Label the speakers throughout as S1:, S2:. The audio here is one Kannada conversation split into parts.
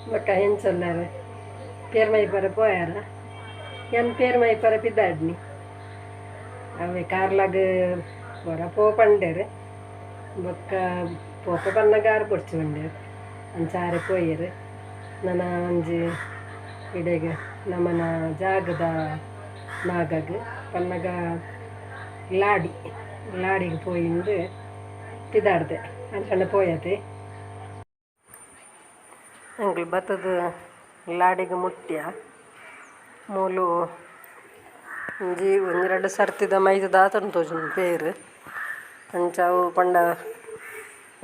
S1: Baka henchonare. Permai para poera. Yan permai para pidadni. Ave karlag vara po pandere. Baka popa pannagar porchunde. Anchare poyere. Nana onji idege ನಮ್ಮನ ಜಾಗದ ನಾಗಗ ಪನ್ನಗ ಲಾಡಿಗೆ ಪೋಯಿಂದು ತಿದಾಡ್ದೆ ಅಂಚಂಡ ಪೋಯತೆ ಅಂಗ್ಲು ಬತ್ತದ ಲಾಡಿಗೆ ಮುಟ್ಟ್ಯ ಮೂಲು ಒಂಜಿ ಒಂದೆರಡು ಸರ್ತಿದ ಮೈದ ದಾತನು ತೋಜುಂಡು ಪೇರು ಅಂಚಾವು ಪಂಡ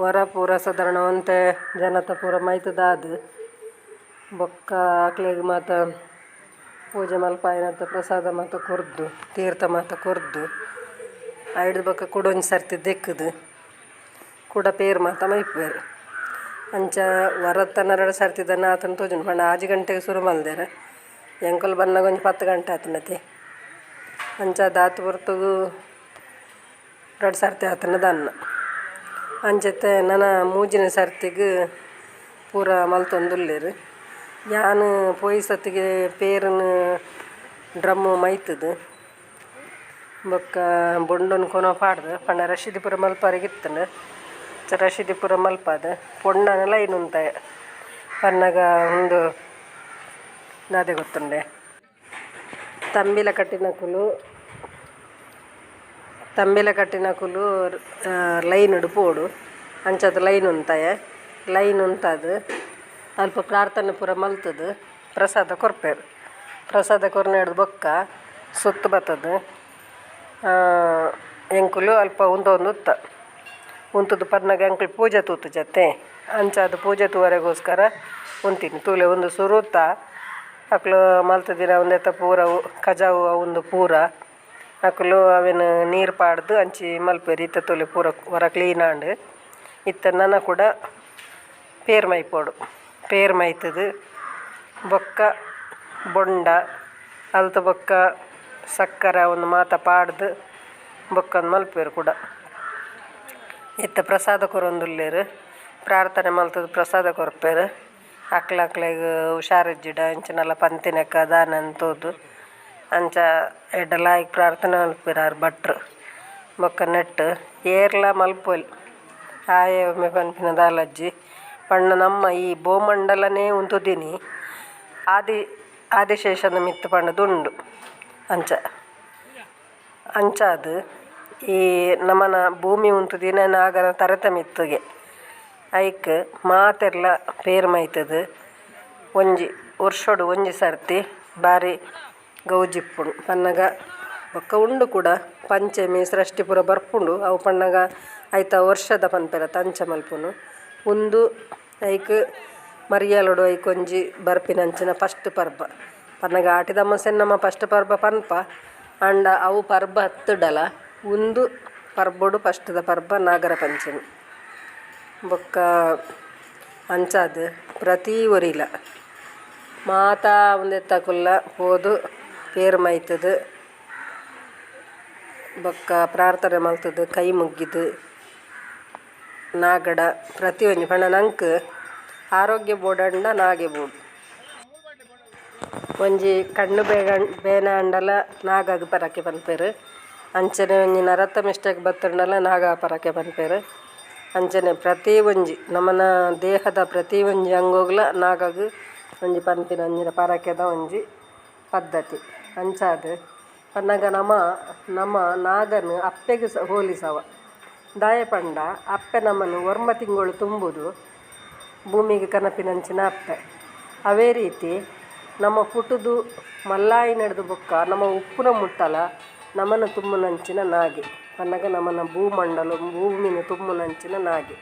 S1: ವರ ಪೂರ ಸಾಧಾರಣ ಒಂತೆ ಜನತ ಪೂರ ಮೈತ ದಾದು ಬೊಕ್ಕ ಆಕ್ಲೆಗ್ ಮಾತ ಪೂಜೆ ಮಲ್ಪಾಯಿನತ್ತ ಪ್ರಸಾದ ಮಾತ ಕೊರ್ದು ತೀರ್ಥ ಮಾತ ಕೊರ್ದು ಐಡ್ದು ಬೊಕ್ಕ ಕುಡೊಂಜಿ ಸರ್ತಿ ದೆಕ್ಕದು ಕೂಡ ಪೇರು ಮಾತ ಮೈಪೇರು ಅಂಚ ವರತ್ತನ್ನೆರಡು ಸರ್ತಿದ ನಾತನ ತೋಜುಂಡು ಪಂಡ 6 ಗಂಟೆಗೆ ಶುರು ಮಲ್ದೆರ್ ಎಂಕಲ್ ಬನ್ನಾಗ ಒಂಜಿ 10 ಗಂಟೆ ಆತನತಿ ಅಂಚ ದಾತು ಬರ್ತಗೂ 2 ಸರ್ತಿ ಆತನ ದನ್ನ ಅಂಚತ್ತೆ ನನ್ನ ಮೂಜಿನ ಸರ್ತಿಗೆ ಪೂರ ಮಲ್ತೊಂದುಲ್ಲೆರ್ ಯಾನು ಪೋಯಿ ಸತ್ತಿಗೆ ಪೇರನ್ನು ಡ್ರಮ್ಮು ಮೈತದು ಬೊಕ್ಕ ಬೊಂಡೊಂದು ಕೊನೋ ಪಾಡ್ದು ಪಂಡ ರಶೀದಿಪುರ ಮಲ್ಪಾರಿಗಿತ್ತಂಡು ರಶೀದಿಪುರ ಮಲ್ಪಾದ ಪೊಂಡನ ಲೈನ್ ಉಂತಾಯ ಪನ್ನಗ ಒಂದು ನಾದೆ ಗೊತ್ತುಂಡೆ ತಂಬಿಲ ಕಟ್ಟಿನಕುಲು ಲೈನ್ ಉಡು ಪೋಡು ಅಂಚದ ಲೈನ್ ಉಂತಾಯ ಲೈನ್ ಉಂತದು ಅಲ್ಪ ಪ್ರಾರ್ಥನೆ ಪೂರ ಮಲ್ತದು ಪ್ರಸಾದ ಕೊರ್ಪೇರು ಪ್ರಸಾದ ಕೊರ್ನೆಡ್ದು ಬೊಕ್ಕ ಸುತ್ತು ಬತ್ತದು ಎಂಕುಲು ಅಲ್ಪ ಉಂತ ಉಂತದ್ದು ಪನ್ನಗ ಎಂಕುಲು ಪೂಜೆ ತೂತು ಜತೆ ಅಂಚಾದ ಪೂಜೆ ತೂವರೆಗೋಸ್ಕರ ಉಂತೀನಿ ತೂಲೆ ಒಂದು ಸುರುತ್ತ ಅಕ್ಲು ಮಲ್ತ ದಿನ ಒಂದೆತ್ತ ಪೂರ ಕಜಾವು ಒಂದು ಪೂರ ಅಕ್ಲು ಅವೇನು ನೀರು ಪಾಡ್ದು ಅಂಚಿ ಮಲ್ಪೇರು ಇತ್ತ ತೂಲೆ ಪೂರ ಹೊರ ಕ್ಲೀನ್ ಆಂಡ್ ಇತ್ತ ನನ್ನ ಕೂಡ ಪೇರು ಮೈಪೋಡು ಪೇರು ಮೈತದು ಬೊಕ್ಕ ಬೊಂಡ ಅಲ್ತ ಬೊಕ್ಕ ಸಕ್ಕರೆ ಒಂದು ಮಾತ ಪಾಡ್ದು ಬೊಕ್ಕಂದು ಮಲ್ಪೇರು ಕೂಡ ಇತ್ತ ಪ್ರಸಾದ ಕೊರೊಂದುಲ್ಲೇರು ಪ್ರಾರ್ಥನೆ ಮಲ್ತದು ಪ್ರಸಾದ ಕೊರ್ಪೇರು ಅಕ್ಲೆಗ್ ಹುಷಾರಿಜ್ಜಿಡ ಅಂಚನೆಲ್ಲ ಪಂತಿನಕ್ಕ ದಾನ ಅಂತೋದು ಅಂಚ ಎಡ್ಡಲಾಗಿ ಪ್ರಾರ್ಥನೆ ಮಲ್ಪೇರು ಆರು ಭಟ್ರು ಬೊಕ್ಕ ನೆಟ್ಟು ಏರ್ಲ ಮಲ್ಪೊಲಿ ಆಯೆ ಒಮ್ಮೆ ಪಂಪಿನ ದಾಲಜ್ಜಿ ಪಂಡ ನಮ್ಮ ಈ ಭೂಮಂಡಲನೇ ಉಂತುದಿನಿ ಆದಿಶೇಷನ ಮಿತ್ತು ಪಂಡದುಂಡು ಅಂಚಾದು ಈ ನಮ್ಮನ ಭೂಮಿ ಉಂತುದಿನ ನಾಗನ ತರತ ಮಿತ್ತುಗೆ ಐಕ್ ಮಾತೆರ್ಲ ಪೇರು ಮೈತದು ಒಂಜಿ ವರ್ಷೋಡು ಒಂಜಿ ಸರ್ತಿ ಬಾರಿ ಗೌಜಿಪ್ಪುಂಡು ಪನ್ನಗ ಬೊಕ್ಕ ಉಂಡು ಕೂಡ ಪಂಚಮಿ ಸೃಷ್ಟಿ ಪೂರ ಬರ್ಪುಂಡು ಅವು ಪನ್ನಗ ಐತ ವರ್ಷದ ಪನ್ಪೆರ ತಂಚ ಮಲ್ಪುನು ಒಂದು ಐಕ್ ಮರಿಯಲೊಡು ಐಕ್ ಒಂಜಿ ಬರ್ಪಿನಂಚಿನ ಫಸ್ಟ್ ಪರ್ಬ ಪನ್ನಗ ಆಟಿದಮ್ಮ ಸೆನ್ನಮ್ಮ ಫಸ್ಟ್ ಪರ್ಬ ಪನ್ಪ ಅಂಡ ಅವು ಪರ್ಬ ಹತ್ತುಡಲ ಒಂದು ಪರ್ಬೊಡು ಫಸ್ಟ್ದ ಪರ್ಬ ನಾಗರ ಪಂಚಮಿ ಬೊಕ್ಕ ಅಂಚಾದ ಪ್ರತಿ ಒರಿಲ ಮಾತಾ ಒಂದೆತ್ತಕುಲ್ಲ ಹೋದು ಪೇರು ಮೈತದು ಬೊಕ್ಕ ಪ್ರಾರ್ಥನೆ ಮಲ್ತದು ಕೈ ಮುಗ್ಗಿದು ನಾಗಡ ಪ್ರತಿ ಒಂಜಿ ಪಂಡ ನಂಕ್ ಆರೋಗ್ಯ ಬೋಡಂಡ ನಾಗೆ ಬೋಡು ಒಂಜಿ ಕಣ್ಣು ಬೇನ ಅಂಡಲ ನಾಗಾಗ ಪರಕೆ ಪನ್ಪೇರು ಅಂಚನೆ ಒಂಜಿ ನರತ ಮಿಸ್ಟೇಕ್ ಬತ್ತುಂಡಲ ನಾಗ ಪರಕೆ ಪನ್ಪೇರು ಅಂಚನೆ ಪ್ರತಿ ಒಂಜಿ ನಮ್ಮನ ದೇಹದ ಪ್ರತಿ ಒಂಜಿ ಅಂಗೋಗ್ಲ ನಾಗಾಗ ಒಂಜಿ ಪನ್ಪಿನ ಒಂಜಿನ ಪರಕೆದ ಒಂಜಿ ಪದ್ಧತಿ ಅಂಚಾದ ಪನ್ನಗ ನಮ್ಮ ನಾಗನು ಅಪ್ಪೆಗೆ ಹೋಲಿಸವ ದಾಯ ಪಂಡ ಅಪ್ಪೆ ನಮ್ಮನ್ನು ವರ್ಮ ತಿಂಗಳು ತುಂಬುದು ಭೂಮಿಗೆ ಕನಪಿನಂಚಿನ ಅಪ್ಪೆ ಅವೇ ರೀತಿ ನಮ್ಮ ಪುಟುದು ಮಲ್ಲಾಯಿ ನಡೆದು ಬೊಕ್ಕ ನಮ್ಮ ಉಪ್ಪುನ ಮುಟ್ಟಲ ನಮ್ಮನ್ನು ತುಂಬುನಂಚಿನ ನಾಗೆ ಪನ್ನಗ ನಮ್ಮನ ಭೂಮಂಡಲ ಭೂಮಿನ ತುಂಬುನಂಚಿನ ನಾಗೆ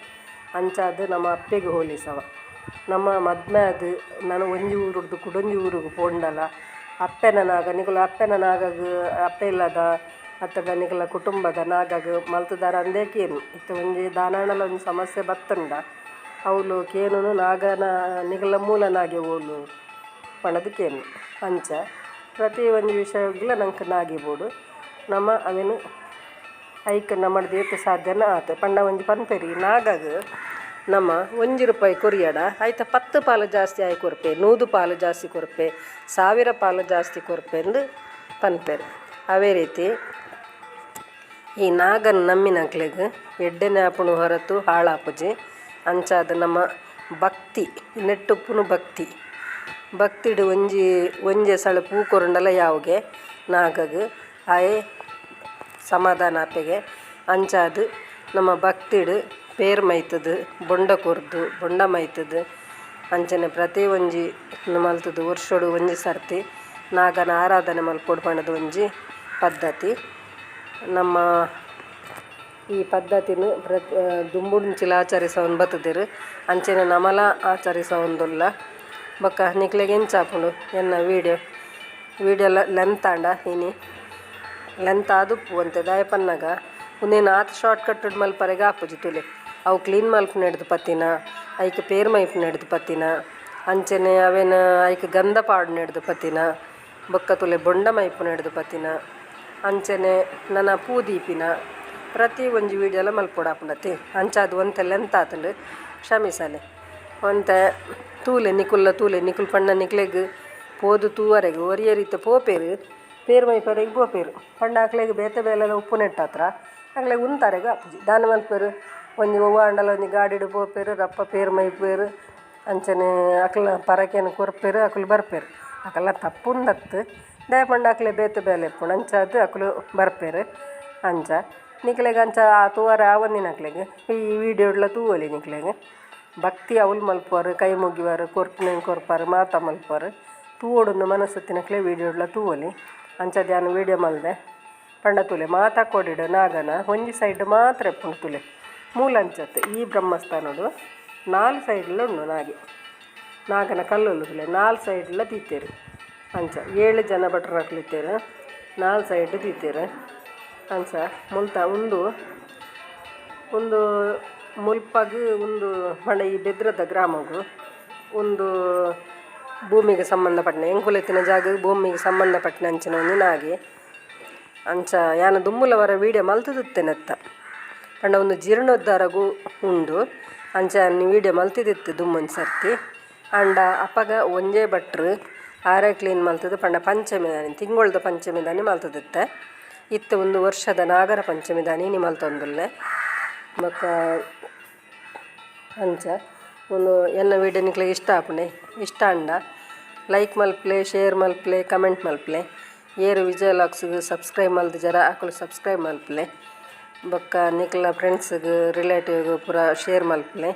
S1: ಅಂಚಾದ ನಮ್ಮ ಅಪ್ಪೆಗೆ ಹೋಲಿಸವ ನಮ್ಮ ಮದ್ಮೆ ಅದು ನಾನು ಒಂಜಿ ಊರುಡ್ದು ಕುಡೊಂಜಿ ಊರಿಗೆ ಪೋಂಡಲ ಅಪ್ಪೆನ ನಾಗ ನಿಕುಲು ಅಪ್ಪೆನ ನಾಗಗ ಅಪ್ಪೆ ಇಲ್ಲದ ಅತ್ತಗ ನಿಕುಲ ಕುಟುಂಬದ ನಾಗಗ ಮಲ್ತದಾರ ಅಂದೇಕೇನು ಇತ್ತ ಒಂಜಿ ದಾನಾಣಲ ಒಂಜಿ ಸಮಸ್ಯೆ ಬತ್ತಂಡ ಅವಳು ಕೇನು ನಾಗನ ನಿಕುಲ ಮೂಲ ನಾಗೆ ಓಲು ಪಣದಕ್ಕೇನು ಅಂಚ ಪ್ರತಿ ಒಂಜಿ ವಿಷಯಗ್ಲ ನಂಗೆ ನಾಗಿಬೋಡು ನಮ್ಮ ಅವೇನು ಐಕ್ ನಮ್ಮದು ಏತು ಸಾಧ್ಯನ ಆತ ಪಂಡ ಒಂಜಿ ಪನ್ಪೆರಿ ನಾಗಗ ನಮ್ಮ 1 ರೂಪಾಯಿ ಕೊರಿಯಡ ಆಯ್ತಾ 10 ಪಾಲು ಜಾಸ್ತಿ ಆಯಿ ಕೊರ್ಪೆ 100 ಪಾಲು ಜಾಸ್ತಿ ಕೊರ್ಪೆ 1000 ಪಾಲು ಜಾಸ್ತಿ ಕೊರ್ಪೆ ಎಂದು ಪನ್ಪೆರು. ಅವೇ ರೀತಿ ಈ ನಾಗನ ನಮ್ಮಿನಕ್ಲೆಗ್ ಎಡ್ಡೆನೆ ಆಪುನು ಹೊರತು ಹಾಳಾಪುಜಿ ಅಂಚಾದ ನಮ್ಮ ಭಕ್ತಿ ನೆಟ್ಟುಪ್ಪುನು ಭಕ್ತಿಡು ಒಂಜೆ ಸಳ ಪೂ ಕೊರಂಡಲ ಯಾವ್ಗೆ ನಾಗಗ್ ಆಯೆ ಸಮಾಧಾನ ಆಪೆಗೆ ಅಂಚಾದು ನಮ್ಮ ಭಕ್ತಿಡು ಪೇರು ಮೈತದು ಬೊಂಡ ಕೊರ್ದು ಬೊಂಡ ಮೈತದು ಅಂಚನೆ ಪ್ರತಿ ಒಂಜಿ ಮಲ್ತದು ವರ್ಷೋಡು ಒಂಜಿ ಸರ್ತಿ ನಾಗನ ಆರಾಧನೆ ಮಲ್ಪೊಡು ಪಂಡದು ಒಂಜಿ ಪದ್ಧತಿ. ನಮ್ಮ ಈ ಪದ್ಧತಿನ ದುಂಬುಡ್ಂಚಿಲ ಆಚರಿಸೋನ್ ಬತ್ತದಿರು ಅಂಚನೆ ನಮಲ ಆಚರಿಸೋಂದುಲ್ಲ. ಬೊಕ್ಕ ನಿಕ್ಲೆಗೆ ಎಂಚಾಪುಂಡು ಎನ್ನ ವೀಡಿಯೋ ಲೆಂತ್ ಆಂಡ ಇನಿ ಲೆಂತ್ ಆದುಪ್ಪು ಅಂತೆ ದಾಯಪನ್ನಾಗ ಒಂದೇನು ಆತ ಶಾರ್ಟ್ ಕಟ್ ಮಲ್ಪರೆಗೆ ಆಪುಜಿ ತುಲೆ ಅವು ಕ್ಲೀನ್ ಮಲ್ಪು ನೆಡ್ದು ಪತ್ತಿನ ಐಕೆ ಪೇರು ಮೈಪು ನೆಡ್ದು ಪತ್ತಿನ ಅಂಚನೆ ಅವೇನ ಐಕೆ ಗಂಧ ಪಾಡು ನೆಡ್ದು ಪತ್ತಿನ ಬೊಕ್ಕ ತುಲೆ ಬೊಂಡ ಮೈಪು ನೆಡ್ದು ಪತ್ತಿನ ಅಂಚನೆ ನನ್ನ ಪೂದೀಪಿನ ಪ್ರತಿ ಒಂಜಿ ವೀಡಿಯೋಲ ಮಲ್ಪೊಡಾಪುಂಡತಿ ಅಂಚಾದು ಒಂತೆ ಲೆಂತ್ ಆತುಂಡು ಕ್ಷಮಿಸಲೆ ಒಂತೆ ತೂಲೆ ನಿಕುಲ್ ಪಂಡ ನಿಕ್ಲೆಗ್ ಪೋದು ತೂವರೆಗೆ ಒರಿಯರಿತ ಪೋಪೇರು ಪೇರು ಮೈಪರೆಗೆ ಪೋಪೇರು ಪಂಡ ಅಕ್ಲೆಗ್ ಬೇತೆ ಬೇಲೆಲ್ಲ ಉಪ್ಪು ನೆಟ್ಟಾತ್ರ ಅಕ್ಲೆಗ್ ಉಂತಾರೆಗೆ ಆಪುಜಿ ದಾನ ಮಲ್ಪೇರು ಒಂಜಿ ಒವ್ವಾಂಡಲ ಒಂಜಿ ಗಾಡಿಡು ಪೋಪೇರು ರಪ್ಪ ಪೇರು ಮೈಪೇರು ಅಂಚನೆ ಅಕ್ಲ ಪರಕೆನ ಕೊರ್ಪೇರು ಅಕ್ಲು ಬರ್ಪೇರು ಅಕಲ್ಲ ತಪ್ಪುಂಡತ್ತು ದಯ ಪಂಡ ಅಕ್ಲೆ ಬೇತೆ ಬೇಲೆ ಇಪ್ಪುಂಡು ಅಂಚಾದು ಅಕ್ಲು ಬರ್ಪೇರು ಅಂಚ ನಿಕ್ಲೆಗ್ ಅಂಚ ಆ ತೂವರೆ ಆವೊಂದಿನ ಅಕ್ಲೆಗ್ ಈ ವೀಡಿಯೋಡ್ಲ ತೂವೊಲಿ ನಿಕ್ಲೆಗ್ ಭಕ್ತಿ ಅವಳು ಮಲ್ಪುವರು ಕೈ ಮುಗಿವಾರು ಕೊರ್ಪಾರು ಮಾತ ಮಲ್ಪುವರು ತೂವೊಡುಂದು ಮನಸ್ಸತ್ತಿನಕ್ಲೆ ವೀಡಿಯೋಡ್ಲ ತೂವೊಲಿ ಅಂಚ ಧ್ಯಾನ ವೀಡಿಯೋ ಮಲ್ದೆ ಪಂಡ ತುಲೆ ಮಾತಾಕೊಡಿಡು ನಾಗನ ಒಂಜಿ ಸೈಡ್ ಮಾತ್ರ ಎಪ್ಪುಂಡು ತುಲೆ ಮೂಲಂಚತ್ತು ಈ ಬ್ರಹ್ಮಸ್ಥಾನಡು 4 ಸೈಡ್ಲ ಉಂಡು ನಾಗನ ಕಲ್ಲೊಲು ತುಲೆ 4 ಸೈಡ್ಲ ತೀತೇರು ಅಂಚ 7 ಜನ ಭಟ್ರು ಹಾಕ್ಲಿತ್ತೇರು 4 ಸೈಡ್ ತೀತೇರು ಅಂಚ ಮುಲ್ತ ಒಂದು ಮುಲ್ಪಗ್ ಒಂದು ಪಂಡ ಈ ಬೆದ್ರದ ಗ್ರಾಮಗು ಒಂದು ಭೂಮಿಗೆ ಸಂಬಂಧಪಟ್ಟನೆ ಎಂಕುಲೆತ್ತಿನ ಜಾಗ ಭೂಮಿಗೆ ಸಂಬಂಧಪಟ್ಟನೆ ಅಂಚಿನ ಒಂದು ನಾಗೆ ಅಂಚ ಯಾನ ದುಮ್ಮುಲವರ ವೀಡಿಯೋ ಮಲ್ತದಿತ್ತೇನೆತ್ತ ಪಂಡ ಒಂದು ಜೀರ್ಣೋದ್ಧಾರಗೂ ಉಂಡು ಅಂಚ ವೀಡಿಯೋ ಮಲ್ತಿದಿತ್ತು ದುಮ್ಮೊಂದು ಸರ್ತಿ ಅಂಡ ಅಪ್ಪಗ ಒಂಜೇ ಭಟ್ರು ಆರೆ ಕ್ಲೀನ್ ಮಲ್ತದು ಪಂಡ ಪಂಚಮಿ ದಾನಿ ತಿಂಗೊಳ್ದ ಪಂಚಮಿ ದಾನಿ ಮಲ್ತದಿತ್ತೆ ಇತ್ತು ಒಂದು ವರ್ಷದ ನಾಗರ ಪಂಚಮಿ ದಾನಿ ನಿ ಮಲ್ತೊಂದುಲ್ಲೆ ಬೊಕ್ಕ ಅಂಚ ಒಂದು ಎನ್ನ ವೀಡಿಯೋ ನಿಕ್ಲೆಗೆ ಇಷ್ಟ ಅಂಡ ಲೈಕ್ ಮಲ್ಪ್ಲೆ ಶೇರ್ ಮಲ್ಪ್ಲೆ ಕಮೆಂಟ್ ಮಲ್ಪ್ಲೆ ಏರು ವಿಜಯ ಲಾಕ್ಸ್ಗೆ ಸಬ್ಸ್ಕ್ರೈಬ್ ಮಲ್ದು ಜರ ಆಕಲು ಸಬ್ಸ್ಕ್ರೈಬ್ ಮಲ್ಪ್ಲೆ ಬೊಕ್ಕ ನಿಕ್ಲ ಫ್ರೆಂಡ್ಸ್ಗೆ ರಿಲೇಟಿವ್ಗೆ ಪೂರ ಶೇರ್ ಮಲ್ಪ್ಲೆ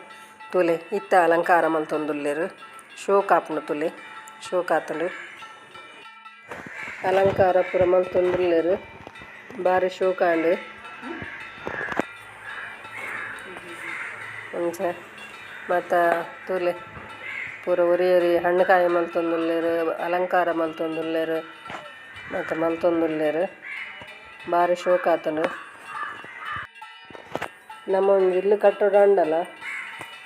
S1: ತುಲೆ ಇತ್ತ ಅಲಂಕಾರ ಮಲ್ತೊಂದುಲ್ಲೆರು ಶೋಕ್ ಆಪುಂಡು ತುಲೆ ಶೋಕ್ ಆತುಂಡು ಅಲಂಕಾರ ಪೂರ ಮಲ್ತೊಂದುಲ್ಲೆರು ಬಾರಿ ಶೋಕ ಆಂಡ್ ಅಂಚ ಮತ್ತು ತೂಲೆ ಪೂರ ಒರಿಯೊರಿ ಹಣ್ಣುಕಾಯಿ ಮಲ್ತೊಂದುಲ್ಲೆರು ಅಲಂಕಾರ ಮಲ್ತೊಂದುಲ್ಲೆರು ಮತ್ತು ಮಲ್ತೊಂದುಲ್ಲೆರು ಬಾರಿ ಶೋಕ ಆತುಂಡು. ನಮ್ಮ ಒಂದು ಇಲ್ಲು ಕಟ್ಟೋಡು ಅಂಡಲ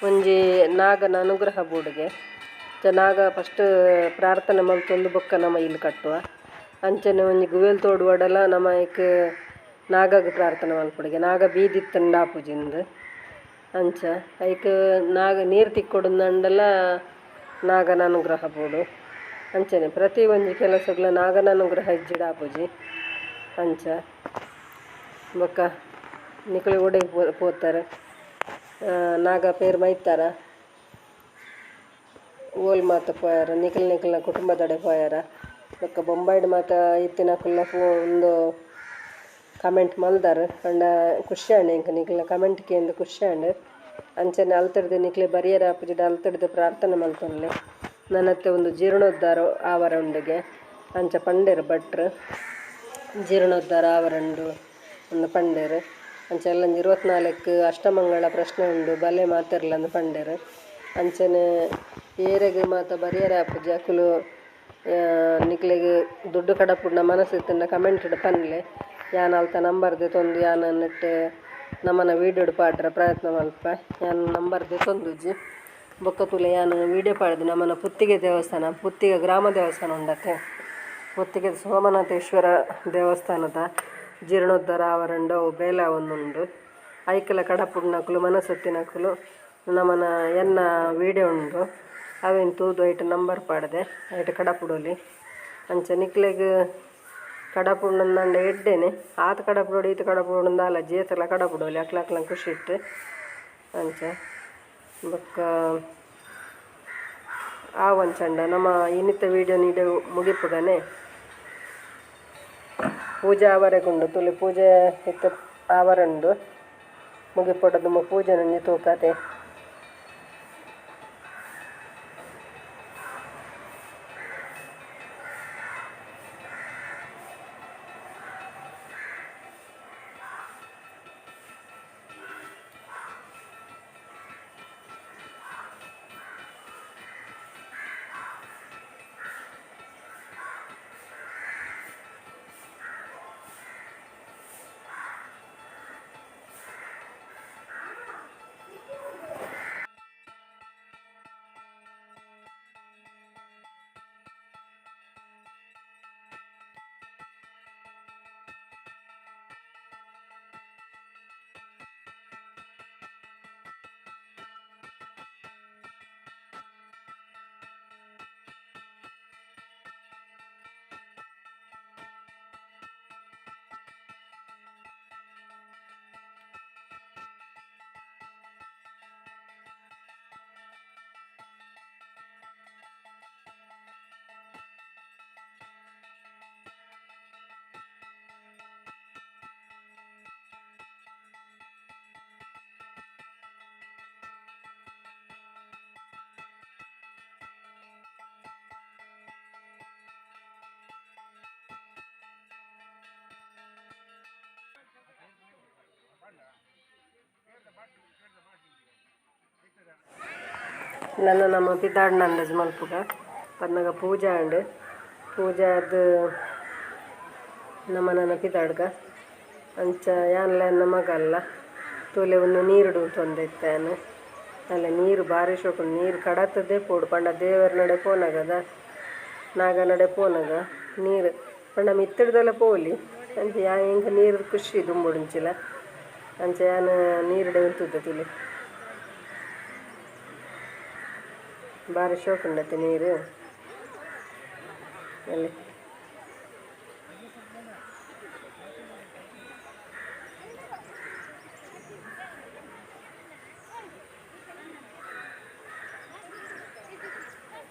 S1: ಒಂಜಿ ನಾಗನ ಅನುಗ್ರಹ ಬೂಡಿಗೆ ನಾಗ ಫಸ್ಟ್ ಪ್ರಾರ್ಥನೆ ಮಲ್ತೊಂದು ಬೊಕ್ಕ ನಮ್ಮ ಇಲ್ಲು ಕಟ್ಟುವ ಅಂಚನೆ ಒಂಜಿ ಗುವೇಲ್ ತೋಡುವಡಲ ನಮ್ಮ ಐಕ್ ನಾಗಗೆ ಪ್ರಾರ್ಥನೆ ಮಲ್ಪೊಡಿಗೆ ನಾಗ ಬೀದಿತ್ತಂಡ ಆಪುಜಿಂದು ಅಂಚ ಐಕ್ ನಾಗ ನೀರು ತಿಕ್ಕೊಡುಂದಂಡಲ ನಾಗನ ಅನುಗ್ರಹ ಬೋಡು ಅಂಚನೆ ಪ್ರತಿ ಒಂಜಿ ಕೆಲಸಗಳ ನಾಗನ ಅನುಗ್ರಹ ಇಜ್ಜಿಡ ಆಪುಜಿ ಅಂಚ ಬೊಕ್ಕ ನಿಕ್ಲೆ ಒಡೆಗೆ ಪೋತಾರೆ ನಾಗ ಪೇರು ಮೈತಾರ ಓಲ್ ಮಾತ ಪೋಯಾರ ನಿಖಲ್ನ ಕುಟುಂಬದಡೆ ಪೋಯಾರ ಬೊಕ್ಕ ಬೊಂಬಾಯ್ಡ್ ಮಾತ ಇತ್ತಿನಕುಲ್ಲ ಒಂದು ಕಮೆಂಟ್ ಮಲ್ದಾರ ಅಂಡ ಖುಷಿ ಆಂಡ್ ಇಂಕ ನಿಕ್ಲ ಕಮೆಂಟ್ಗೆ ಎಂದು ಖುಷಿ ಆಂಡ್ ಅಂಚನೆ ಅಲ್ತಡ್ದು ನಿಕ್ಲೆ ಬರಿಯರ ಆಪುಜಿಡ ಅಲ್ತಡ್ದು ಪ್ರಾರ್ಥನೆ ಮಲ್ತೊನ್ಲೆ ನನ್ನತ್ತೆ ಒಂದು ಜೀರ್ಣೋದ್ಧಾರ ಆವರ ಉಂಡೆಗೆ ಅಂಚ ಪಂಡೇರು ಭಟ್ರು ಜೀರ್ಣೋದ್ಧಾರ ಆವರಂಡು ಒಂದು ಪಂಡೇರು ಅಂಚ ಎಲ್ಲಂಜಿ 24 ಅಷ್ಟಮಂಗಳ ಪ್ರಶ್ನೆ ಉಂಡು ಬಲೆ ಮಾತಿರ್ಲಂದು ಪಂಡೇರು ಅಂಚನೆ ಏರೆಗೆ ಮಾತ ಬರಿಯರ ಆಪುಜಿ ಅಕುಲು ನಿಕ್ಲೆಗ್ ದುಡ್ಡು ಕಡಪುಂಡ ಮನಸ್ಸಿತ್ತಂಡ ಕಮೆಂಟ್ ಪನ್ಲೆ ಯಾನ್ ಅಲ್ತ ನಂಬರ್ದೆ ತೊಂದು ಯಾನ್ ನೆಟ್ ನಮ್ಮನ ವೀಡಿಯೋಡು ಪಾಡ್ರ ಪ್ರಯತ್ನ ಮಲ್ಪ ಯಾನ್ ನಂಬರ್ದೆ ತೊಂದುಜಿ ಬೊಕ್ಕ ತುಲೆ ಯಾನ್ ವೀಡಿಯೋ ಪಾಡ್ದು ನಮ್ಮನ ಪುತ್ತಿಗೆ ಗ್ರಾಮ ದೇವಸ್ಥಾನ ಉಂಡತೆ ಪುತ್ತಿಗೆ ಸೋಮನಾಥೇಶ್ವರ ದೇವಸ್ಥಾನದ ಜೀರ್ಣೋದ್ಧಾರ ಆವರಂಡ ಬೇಲ ಒಂದುಂಡು ಐಕಲ ಕಡಪುಡ್ನಕುಲು ಮನಸ್ಸೊತ್ತಿನಕುಲು ನಮ್ಮನ ಎನ್ನ ವೀಡಿಯೋ ಉಂಡು ಅವೇನು ತೂದು ಐಟ್ ನಂಬರ್ ಪಾಡ್ದೆ ಐಟ್ ಕಡಪುಡೋಲಿ ಅಂಚ ನಿಕ್ಲೆಗ್ ಕಡಪುಂಡು ಎಡ್ಡೆನೆ ಆತ ಕಡಪುಡೋಡು ಈತ ಕಡಪುಡೋಡು ಅಲ್ಲ ಜೇತಲ ಕಡಪುಡೋಲಿ ಅಕ್ಲಕ್ಲ ಖುಷಿ ಇಟ್ಟು ಅಂಚ ಬೊಕ್ಕ ಒಂಚಂಡ ನಮ್ಮ ಇನ್ನಿತ ವೀಡಿಯೋ ನೀಡು ಮುಗಿಪುಗನೆ ಪೂಜೆ ಆವರೆಗುಂಡು ತುಳಿ ಪೂಜೆ ಇತ್ತು ಆವರಂಡು ಮುಗಿಪೊಡದು ಪೂಜೆ ನಂಜಿ ತೂಕತೆ ನನ್ನ ನಮ್ಮ ಪಿದಾಡ್ನ ಅಂದಾಜು ಮಲ್ಪುಗ ಪನ್ನಗ ಪೂಜೆ ಅಂಡು ಪೂಜೆ ಅದು ನಮ್ಮ ನನ್ನ ಪಿದಾಡ್ಗ ಅಂಚ ಯಾನ್ಲ ನನ್ನ ಮಗ ಅಲ್ಲ ತೂಲೆ ಒಂದು ನೀರು ತೊಂದಿತ್ತಾನು ಅಲ್ಲ ನೀರು ಭಾರಿ ಶೋಕು ನೀರು ಕಡತದೇ ಪೋಡು ಪಂಡ ದೇವರ ನಡೆ ಪೋನಗದ ನಾಗ ನಡೆ ಪೋನಗ ನೀರು ಪಂಡ ಮಿತ್ತಡ್ದೆಲ್ಲ ಪೋಲಿ ಅಂಚ ಯಾ ಹಿಂಗೆ ನೀರು ಖುಷಿ ದುಂಬುಡುಂಚಿಲ್ಲ ಅಂಚ ಯಾನು ನೀರುಡೆ ಇರ್ತದೆ ತುಳಿ ಭಾರಿ ಶೋಕು ಉಂಡತ್ತೆ ನೀರು ಅಲ್ಲಿ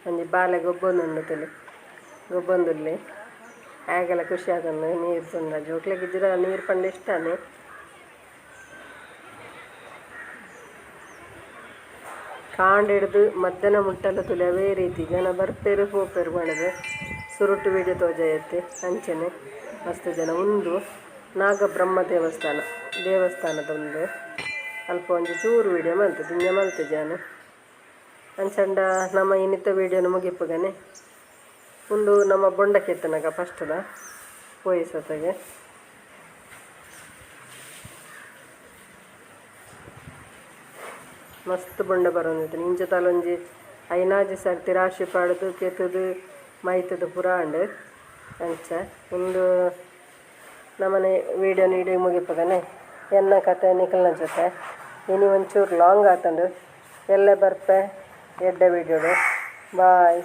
S1: ಒಂಜಿ ಬಾಲೆ ಗೊಬ್ಬೊಂದುಂಡು ತುಳಿ ಗೊಬ್ಬೊಂದುಲ್ಲಿ ಆಗೆಲ್ಲ ಖುಷಿ ಆಗೊಂಡು ನೀರು ತುಂಡ ಜೋಕ್ಲೆಗೆ ಇದ್ದಿರ ನೀರು ಪಂಡ ಇಷ್ಟನೇ ಕಾಂಡು ಹಿಡ್ದು ಮಧ್ಯಾಹ್ನ ಮುಟ್ಟಲು ತುಳಿ ಅವೇ ರೀತಿ ಜನ ಬರ್ಪೇರು ಹೋಪೇರು ಮಾಡೋದು ಸುರುಟು ವೀಡಿಯೋ ತೋಜಾಯತ್ತೆ ಅಂಚನೆ ಮಸ್ತ್ ಜನ ಒಂದು ನಾಗಬ್ರಹ್ಮ ದೇವಸ್ಥಾನದೊಂದು ಅಲ್ಪ ಒಂಜಿ ಚೂರು ವೀಡಿಯೋ ಮಲ್ತು ದಿಂಜ ಮಲ್ತು ಜನ ಅಂಚಂಡ ನಮ್ಮ ಇನ್ನಿತ ವೀಡಿಯೋನ ಮುಗಿಪ್ಪುಗನೆ ಒಂದು ನಮ್ಮ ಬೊಂಡಕ್ಕೆತ್ತನಾಗ ಫಸ್ಟದ ಪೋಯಿಸತೆಗೆ ಮಸ್ತ್ ಬೊಂಡ ಬರೋಂದಿತ್ತು ಇಂಚ ತಲೊಂಜಿ ಐನಾಜಿ ಸರ್ತಿ ರಾಶಿ ಪಾಡ್ದು ಕೆತ್ತದು ಮೈತದು ಪುರಾಂಡ್ ಅಂಚ ಒಂದು ನಮ್ಮನೆ ವೀಡಿಯೋ ನೀಡಿ ಮುಗಿಪಗನೆ ಎನ್ನ ಕತೆ ನಿಖಲ್ನ ಜೊತೆ ಇನಿ ಒಂಚೂರು ಲಾಂಗ್ ಆತಂಡು ಎಲ್ಲ ಬರ್ಪೆ ಎಡ್ಡೆ ವೀಡಿಯೋಡು ಬಾಯ್.